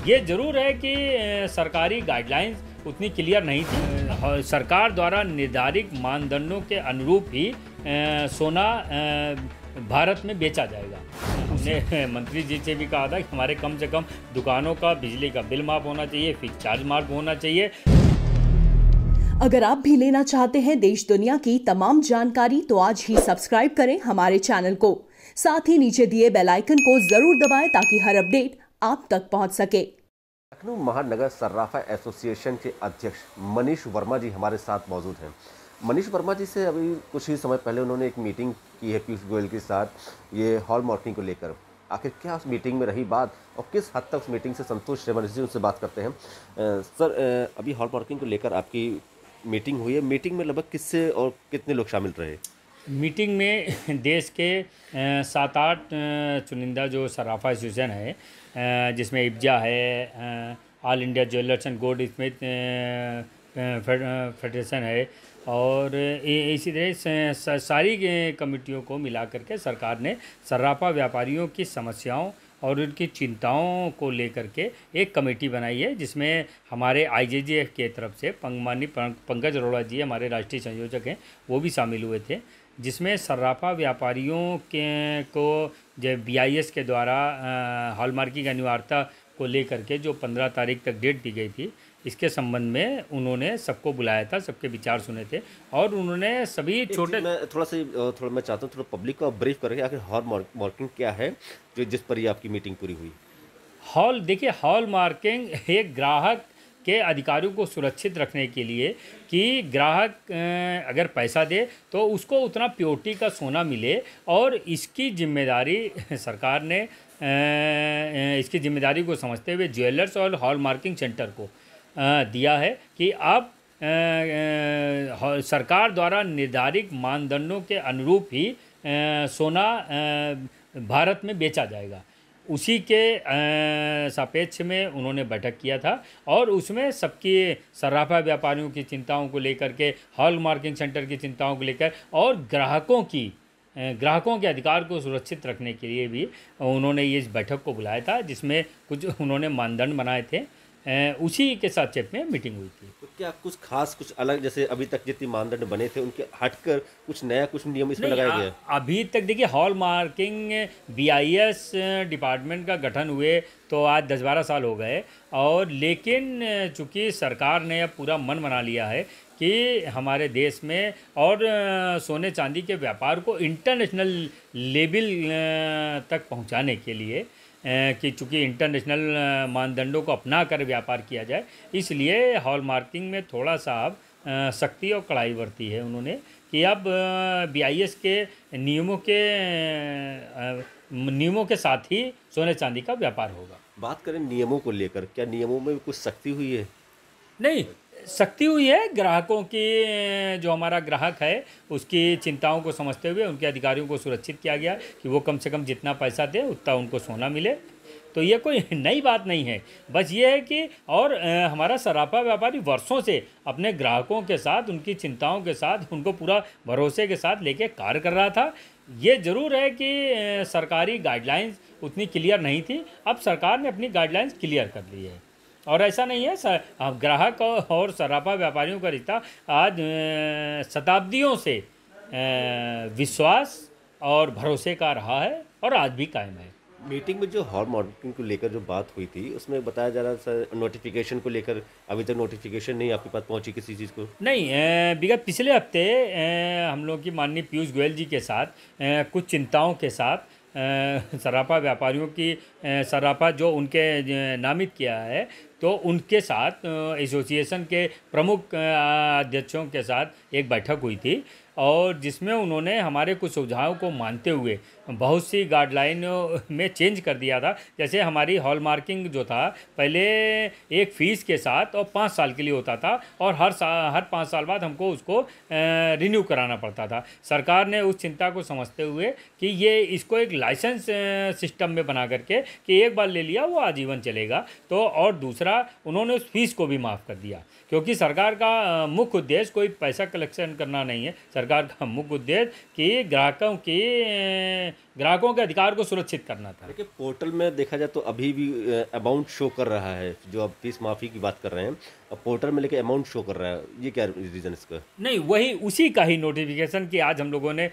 ये ज़रूर है कि सरकारी गाइडलाइंस उतनी क्लियर नहीं थी। सरकार द्वारा निर्धारित मानदंडों के अनुरूप ही सोना भारत में बेचा जाएगा। हमने मंत्री जी से भी कहा था कि हमारे कम से कम दुकानों का बिजली का बिल माफ़ होना चाहिए, फिक्स चार्ज माफ़ होना चाहिए। अगर आप भी लेना चाहते हैं देश दुनिया की तमाम जानकारी तो आज ही सब्सक्राइब करें हमारे चैनल को। साथ ही नीचे दिए बेल आइकन को जरूर दबाएं ताकि हर अपडेट आप तक पहुंच सके। लखनऊ महानगर सर्राफा एसोसिएशन के अध्यक्ष मनीष वर्मा जी हमारे साथ मौजूद हैं। मनीष वर्मा जी से अभी कुछ ही समय पहले उन्होंने एक मीटिंग की है पीयूष गोयल के साथ ये हॉल मार्किंग को लेकर। आखिर क्या उस मीटिंग में रही बात और किस हद तक उस मीटिंग से संतुष्ट है, मनीष जी उनसे बात करते हैं। सर, अभी हॉल मार्किंग को लेकर आपकी मीटिंग हुई है, मीटिंग में लगभग किससे और कितने लोग शामिल रहे? मीटिंग में देश के 7-8 चुनिंदा जो सराफा एसोसिएशन है, जिसमें इब्जा है, all India jewellers and gold Smith federation है और इसी तरह सारी कमेटियों को मिला करके सरकार ने सराफा व्यापारियों की समस्याओं और उनकी चिंताओं को लेकर के एक कमेटी बनाई है, जिसमें हमारे आईजेजेएफ के तरफ से माननीय पंकज अरोड़ा जी हमारे राष्ट्रीय संयोजक हैं, वो भी शामिल हुए थे। जिसमें सर्राफा व्यापारियों के को जो BIS के द्वारा हॉलमार्किंग अनिवार्यता को लेकर के जो 15 तारीख तक डेट दी गई थी, इसके संबंध में उन्होंने सबको बुलाया था, सबके विचार सुने थे और उन्होंने सभी छोटे मैं चाहता हूँ थोड़ा पब्लिक को ब्रीफ करके आखिर हॉल मार्किंग क्या है जो जिस पर ये आपकी मीटिंग पूरी हुई। देखिए, हॉल मार्किंग एक ग्राहक के अधिकारों को सुरक्षित रखने के लिए कि ग्राहक अगर पैसा दे तो उसको उतना प्योरिटी का सोना मिले, और इसकी जिम्मेदारी सरकार ने इसकी जिम्मेदारी को समझते हुए ज्वेलर्स और हॉल मार्किंग सेंटर को दिया है कि अब सरकार द्वारा निर्धारित मानदंडों के अनुरूप ही सोना भारत में बेचा जाएगा। उसी के सापेक्ष में उन्होंने बैठक किया था और उसमें सबकी सराफा व्यापारियों की चिंताओं को लेकर के, हॉल मार्किंग सेंटर की चिंताओं को लेकर और ग्राहकों के अधिकार को सुरक्षित रखने के लिए भी उन्होंने ये इस बैठक को बुलाया था, जिसमें कुछ उन्होंने मानदंड बनाए थे। उसी के साथ में मीटिंग हुई थी। तो क्या कुछ खास, कुछ अलग, जैसे अभी तक जितनी मानदंड बने थे उनके हटकर कुछ नया, कुछ नियम इसमें लगाया गया? अभी तक देखिए, हॉल मार्किंग BIS डिपार्टमेंट का गठन हुए तो आज 10-12 साल हो गए, और लेकिन चूँकि सरकार ने अब पूरा मन बना लिया है कि हमारे देश में और सोने चांदी के व्यापार को इंटरनेशनल लेवल तक पहुंचाने के लिए कि चूँकि इंटरनेशनल मानदंडों को अपना कर व्यापार किया जाए, इसलिए हॉल मार्किंग में थोड़ा सा अब सख्ती और कड़ाई बरती है उन्होंने कि अब BIS के नियमों के साथ ही सोने चांदी का व्यापार होगा। बात करें नियमों को लेकर, क्या नियमों में कुछ सख्ती हुई है? नहीं, सख्ती हुई है। ग्राहकों की, जो हमारा ग्राहक है उसकी चिंताओं को समझते हुए उनके अधिकारियों को सुरक्षित किया गया कि वो कम से कम जितना पैसा दे उतना उनको सोना मिले। तो ये कोई नई बात नहीं है, बस ये है कि और हमारा सराफा व्यापारी वर्षों से अपने ग्राहकों के साथ, उनकी चिंताओं के साथ, उनको पूरा भरोसे के साथ लेके कार्य कर रहा था। ये ज़रूर है कि सरकारी गाइडलाइंस उतनी क्लियर नहीं थी, अब सरकार ने अपनी गाइडलाइंस क्लियर कर ली है। और ऐसा नहीं है, ग्राहक और सराफा व्यापारियों का रिश्ता आज शताब्दियों से विश्वास और भरोसे का रहा है और आज भी कायम है। मीटिंग में जो हॉल मार्किंग को लेकर जो बात हुई थी उसमें बताया जा रहा था नोटिफिकेशन को लेकर, अभी तक नोटिफिकेशन नहीं आपके पास पहुंची किसी चीज़ को? नहीं, विगत पिछले हफ्ते हम लोग की माननीय पीयूष गोयल जी के साथ कुछ चिंताओं के साथ सराफा व्यापारियों की सराफा जो उनके नामित किया है, तो उनके साथ एसोसिएशन के प्रमुख अध्यक्षों के साथ एक बैठक हुई थी और जिसमें उन्होंने हमारे कुछ सुझावों को मानते हुए बहुत सी गाइडलाइनों में चेंज कर दिया था। जैसे हमारी हॉल मार्किंग जो था पहले एक फ़ीस के साथ और 5 साल के लिए होता था और हर 5 साल बाद हमको उसको रिन्यू कराना पड़ता था। सरकार ने उस चिंता को समझते हुए कि ये इसको एक लाइसेंस सिस्टम में बना करके कि एक बार ले लिया वो आजीवन चलेगा, तो और दूसरा उन्होंने उस फीस को भी माफ़ कर दिया, क्योंकि सरकार का मुख्य उद्देश्य कोई पैसा कलेक्शन करना नहीं है। सरकार का मुख्य उद्देश्य कि ग्राहकों की ग्राहकों के अधिकार को सुरक्षित करना था। देखिए पोर्टल में देखा जाए तो अभी भी अमाउंट शो कर रहा है, जो आप फीस माफ़ी की बात कर रहे हैं, अब पोर्टल में लेके अमाउंट शो कर रहा है, ये क्या रीज़न इसका? नहीं, वही उसी का ही नोटिफिकेशन कि आज हम लोगों ने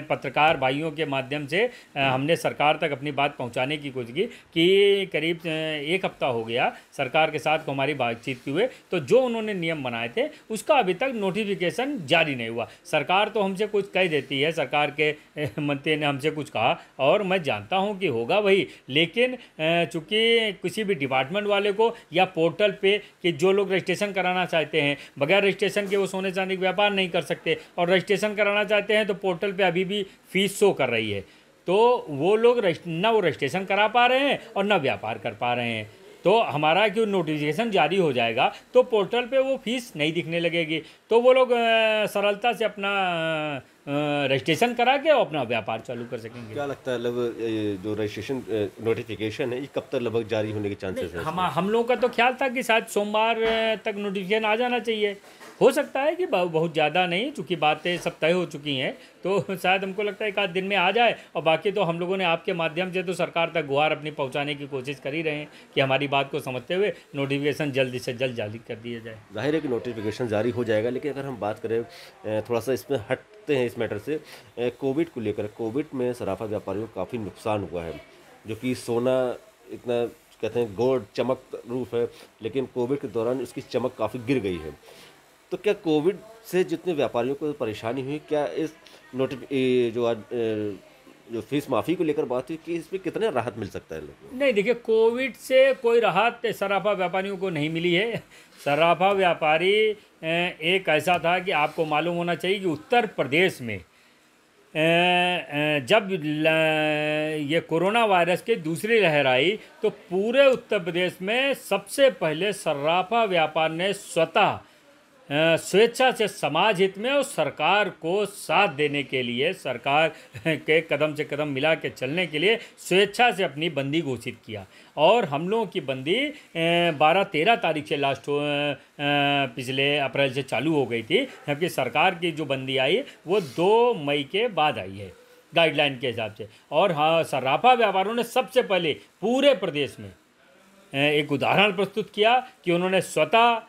पत्रकार भाइयों के माध्यम से हमने सरकार तक अपनी बात पहुंचाने की कोशिश की कि करीब 1 हफ्ता हो गया सरकार के साथ को हमारी बातचीत हुए, तो जो उन्होंने नियम बनाए थे उसका अभी तक नोटिफिकेशन जारी नहीं हुआ। सरकार तो हमसे कुछ कह देती है, सरकार के मंत्री ने हमसे कुछ कहा और मैं जानता हूं कि होगा वही, लेकिन चूंकि किसी भी डिपार्टमेंट वाले को या पोर्टल पे कि जो लोग रजिस्ट्रेशन कराना चाहते हैं, बगैर रजिस्ट्रेशन के वो सोने चांदी का व्यापार नहीं कर सकते, और रजिस्ट्रेशन कराना चाहते हैं तो पोर्टल पे अभी भी फीस शो कर रही है, तो वो लोग ना वो रजिस्ट्रेशन करा पा रहे हैं और ना व्यापार कर पा रहे हैं। तो हमारा क्यों नोटिफिकेशन जारी हो जाएगा तो पोर्टल पे वो फीस नहीं दिखने लगेगी, तो वो लोग सरलता से अपना रजिस्ट्रेशन करा के और अपना व्यापार चालू कर सकेंगे। क्या लगता है लगभग जो रजिस्ट्रेशन नोटिफिकेशन है ये कब तक लगभग जारी होने के चांसेस है? हम लोगों का तो ख्याल था कि शायद सोमवार तक नोटिफिकेशन आ जाना चाहिए। हो सकता है कि बहुत ज़्यादा नहीं, चूँकि बातें सब तय हो चुकी हैं, तो शायद हमको लगता है एक आध दिन में आ जाए, और बाकी तो हम लोगों ने आपके माध्यम से तो सरकार तक गुहार अपनी पहुंचाने की कोशिश कर ही रहे हैं कि हमारी बात को समझते हुए नोटिफिकेशन जल्द से जल्द जारी कर दिया जाए। जाहिर है कि नोटिफिकेशन जारी हो जाएगा, लेकिन अगर हम बात करें थोड़ा सा इसमें हटते हैं इस मैटर से, कोविड को लेकर, कोविड में सराफा व्यापारियों को काफ़ी नुकसान हुआ है, जो कि सोना इतना कहते हैं गोल्ड चमक रूप है, लेकिन कोविड के दौरान उसकी चमक काफ़ी गिर गई है। तो क्या कोविड से जितने व्यापारियों को परेशानी हुई, क्या इस जो आज जो फीस माफ़ी को लेकर बात हुई कि इसमें कितने राहत मिल सकता है लोगों को? नहीं, देखिए कोविड से कोई राहत सराफा व्यापारियों को नहीं मिली है। सराफा व्यापारी एक ऐसा था कि आपको मालूम होना चाहिए कि उत्तर प्रदेश में जब ये कोरोना वायरस की दूसरी लहर आई तो पूरे उत्तर प्रदेश में सबसे पहले सराफा व्यापार ने स्वतः स्वेच्छा से समाज हित में और सरकार को साथ देने के लिए, सरकार के कदम से कदम मिला के चलने के लिए स्वेच्छा से अपनी बंदी घोषित किया, और हम लोगों की बंदी 12-13 तारीख से लास्ट पिछले अप्रैल से चालू हो गई थी, जबकि सरकार की जो बंदी आई वो 2 मई के बाद आई है गाइडलाइन के हिसाब से। और हाँ, सराफा व्यापारियों ने सबसे पहले पूरे प्रदेश में एक उदाहरण प्रस्तुत किया कि उन्होंने स्वतः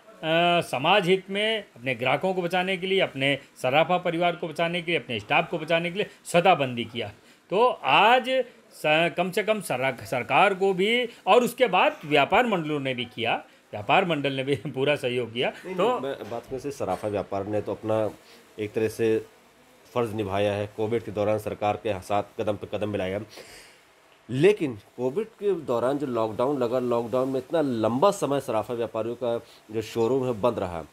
समाज हित में अपने ग्राहकों को बचाने के लिए, अपने सराफा परिवार को बचाने के लिए, अपने स्टाफ को बचाने के लिए स्वतः बंदी किया। तो आज कम से कम सरकार को भी, और उसके बाद व्यापार मंडलों ने भी किया, व्यापार मंडल ने भी पूरा सहयोग किया। तो मैं बात करें से सराफा व्यापार ने तो अपना एक तरह से फ़र्ज़ निभाया है, कोविड के दौरान सरकार के साथ कदम पे कदम मिलाया, लेकिन कोविड के दौरान जो लॉकडाउन लगा, लॉकडाउन में इतना लंबा समय सराफा व्यापारियों का जो शोरूम है बंद रहा।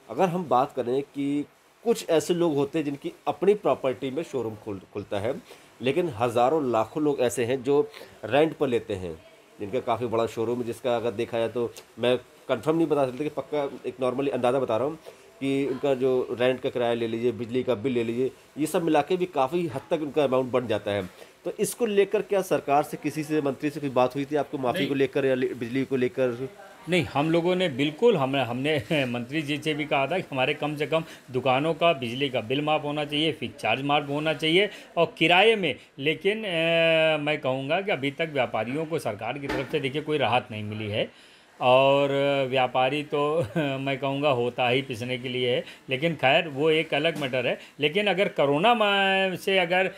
अगर हम बात करें कि कुछ ऐसे लोग होते हैं जिनकी अपनी प्रॉपर्टी में शोरूम खुलता है, लेकिन हज़ारों लाखों लोग ऐसे हैं जो रेंट पर लेते हैं, जिनका काफ़ी बड़ा शोरूम है, जिसका अगर देखा जाए तो मैं कंफर्म नहीं बता सकता कि पक्का एक नॉर्मली अंदाज़ा बता रहा हूँ कि उनका जो रेंट का किराया ले लीजिए, बिजली का बिल ले लीजिए, ये सब मिला के भी काफ़ी हद तक उनका अमाउंट बढ़ जाता है। तो इसको लेकर क्या सरकार से, किसी से, मंत्री से कोई बात हुई थी आपको माफ़ी को लेकर या बिजली को लेकर? नहीं, हम लोगों ने बिल्कुल हमने मंत्री जी से भी कहा था कि हमारे कम से कम दुकानों का बिजली का बिल माफ़ होना चाहिए, फिक्स चार्ज माफ़ होना चाहिए और किराए में, लेकिन मैं कहूँगा कि अभी तक व्यापारियों को सरकार की तरफ से देखिए कोई राहत नहीं मिली है, और व्यापारी तो मैं कहूँगा होता ही पिसने के लिए है, लेकिन खैर वो एक अलग मैटर है। लेकिन अगर कोरोना से अगर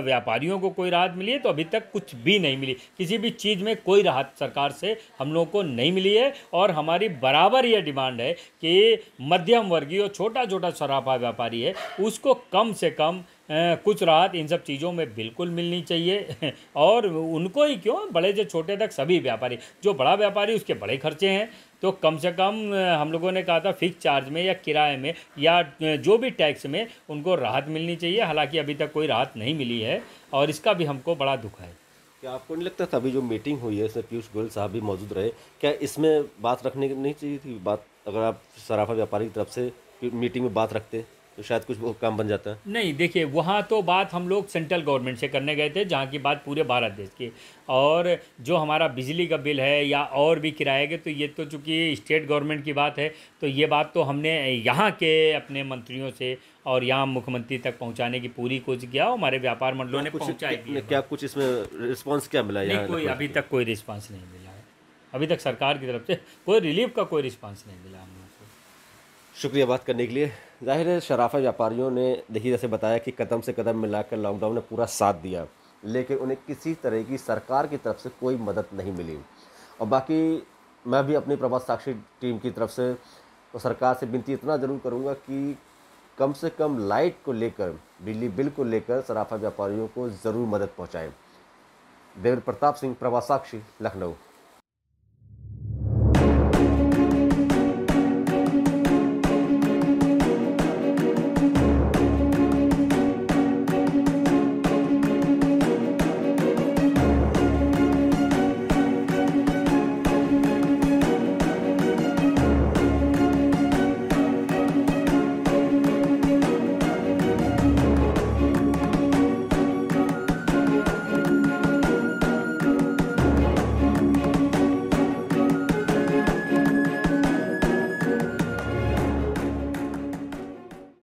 व्यापारियों को कोई राहत मिली है तो अभी तक कुछ भी नहीं मिली, किसी भी चीज़ में कोई राहत सरकार से हम लोगों को नहीं मिली है। और हमारी बराबर ये डिमांड है कि मध्यम वर्गीय छोटा छोटा सराफा व्यापारी है उसको कम से कम कुछ राहत इन सब चीज़ों में बिल्कुल मिलनी चाहिए। और उनको ही क्यों, बड़े से छोटे तक सभी व्यापारी, जो बड़ा व्यापारी उसके बड़े खर्चे हैं, तो कम से कम हम लोगों ने कहा था फिक्स चार्ज में या किराए में या जो भी टैक्स में उनको राहत मिलनी चाहिए। हालांकि अभी तक कोई राहत नहीं मिली है और इसका भी हमको बड़ा दुख है। क्या आपको नहीं लगता था अभी जो मीटिंग हुई है इसमें पीयूष गोयल साहब भी मौजूद रहे, क्या इसमें बात रखने नहीं चाहिए थी? बात अगर आप सराफा व्यापारी की तरफ से मीटिंग में बात रखते? तो शायद कुछ वो काम बन जाता है। नहीं, देखिए वहाँ तो बात हम लोग सेंट्रल गवर्नमेंट से करने गए थे, जहाँ की बात पूरे भारत देश की। और जो हमारा बिजली का बिल है या और भी किराए के, तो ये तो चूँकि स्टेट गवर्नमेंट की बात है, तो ये बात तो हमने यहाँ के अपने मंत्रियों से और यहाँ मुख्यमंत्री तक पहुँचाने की पूरी कोशिश किया, और हमारे व्यापार मंडलों ने पहुँचाई भी है। क्या कुछ इसमें रिस्पॉन्स क्या मिला नहीं, यहाँ कोई लखनऊ अभी से? तक कोई रिस्पांस नहीं मिला है। अभी तक सरकार की तरफ से कोई रिलीफ का कोई रिस्पांस नहीं मिला हम लोगों को। शुक्रिया बात करने के लिए। जाहिर है शराफा व्यापारियों ने देखिए जैसे बताया कि कदम से कदम मिलाकर लॉकडाउन ने पूरा साथ दिया, लेकिन उन्हें किसी तरह की सरकार की तरफ से कोई मदद नहीं मिली। और बाकी मैं भी अपनी प्रभात साक्षी टीम की तरफ से तो सरकार से विनती इतना ज़रूर करूँगा कि कम से कम लाइट को लेकर, बिजली बिल को लेकर सराफा व्यापारियों को ज़रूर मदद पहुँचाएँ। देवेंद्र प्रताप सिंह, प्रभात साक्षी, लखनऊ।